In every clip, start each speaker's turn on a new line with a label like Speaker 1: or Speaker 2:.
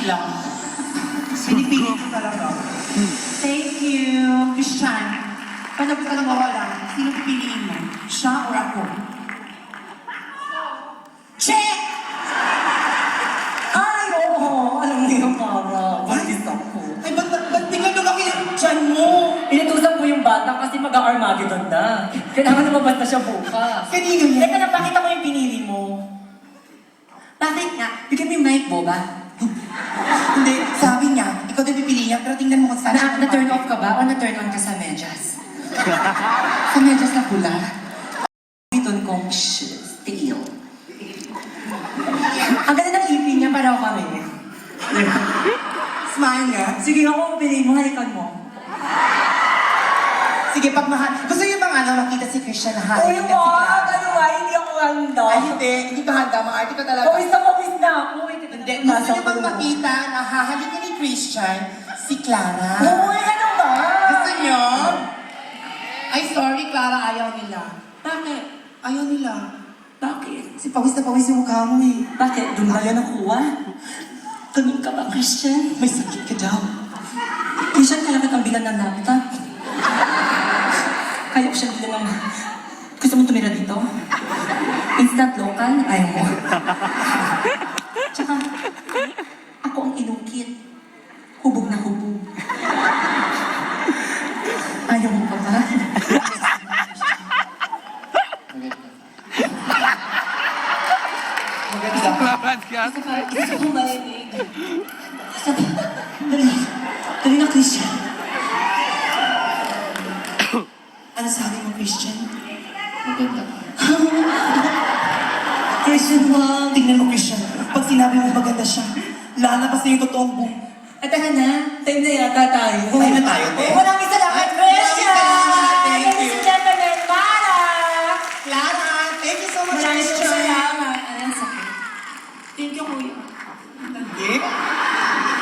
Speaker 1: lang. Pinipili ko talaga. Thank you. Christian, paano ka lang mawala? Sino pipiliin mo? Siya or ako? Check! Ay, oo. Alam mo yung para. Balis ako. Ay, ba't biglang lumaki yung tiyan mo?
Speaker 2: Inutusan ko yung bata kasi mag-Armageddon na. Kailangan lumabas na siya bukas.
Speaker 1: Kanino yan?
Speaker 2: Teka lang, bakit ako yung pinili mo?
Speaker 1: Bakit nga?
Speaker 2: Bigyan mo yung mic, boba.
Speaker 1: Hindi, sabi niya, ikaw din pipili niya, pero tingnan mo kung saan siya
Speaker 2: Na-turn off ka ba o na-turn on ka sa medyas?
Speaker 1: Sa medyas na pula.
Speaker 2: Biton kong steel. Ang ganda ng ipin niya, para kami.
Speaker 1: Smile nga.
Speaker 2: Sige, ako piliin mo, halikan mo.
Speaker 1: Sige, pag mahal. Gusto niyo bang makita si Christian na
Speaker 2: Uy,
Speaker 1: halikan si
Speaker 2: wag!
Speaker 1: Clara?
Speaker 2: Ano ba? Hindi ako handa.
Speaker 1: Ay, hindi pa handa. Mga ko talaga.
Speaker 2: Pawis na ako.
Speaker 1: Hindi, gusto niyo bang makita na hahalikan ni Christian si Clara?
Speaker 2: Uy, ano ba?
Speaker 1: Gusto niyo? Ay, sorry, Clara, ayaw nila.
Speaker 2: Bakit?
Speaker 1: Ayaw nila.
Speaker 2: Bakit?
Speaker 1: Si pawis na pawis yung mukha mo eh.
Speaker 2: Bakit? Doon ba yan nakuha? Tuming ka ba, Christian?
Speaker 1: May sakit ka daw.
Speaker 2: Christian, kaya kitang bilan ng laptop. Kaya ko siya bilan ng... Gusto mo tumira dito? Instant local? Ayaw mo. Tsaka, ako ang inungkit. Hubog na hubog. Ayaw mo pa ba?
Speaker 1: Maganda.
Speaker 2: Gusto kong marinig. Sabi, dali na, Christian.
Speaker 1: Ano sabi mo, Christian?
Speaker 3: Maganda.
Speaker 1: Christian, wow. Tingnan mo, Christian. Pag sinabi mo maganda siya, lalabas na yung totoong boom.
Speaker 2: At taka na, time na yata tayo.
Speaker 1: Time na tayo, te.
Speaker 2: Maraming salamat, Christian!
Speaker 1: Thank you.
Speaker 2: Ladies and gentlemen, Mara!
Speaker 1: Clara, thank you so much,
Speaker 2: Maraming
Speaker 1: Christian.
Speaker 2: salamat. Ayan, sakit. Thank you, kuya.
Speaker 1: Hindi.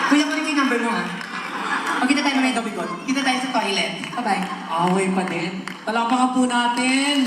Speaker 2: Kuya, kunin ko yung number mo, ha? Magkita tayo mga ito,
Speaker 1: Kita tayo sa toilet.
Speaker 2: Bye-bye.
Speaker 4: Away pa din. Palakpakan po natin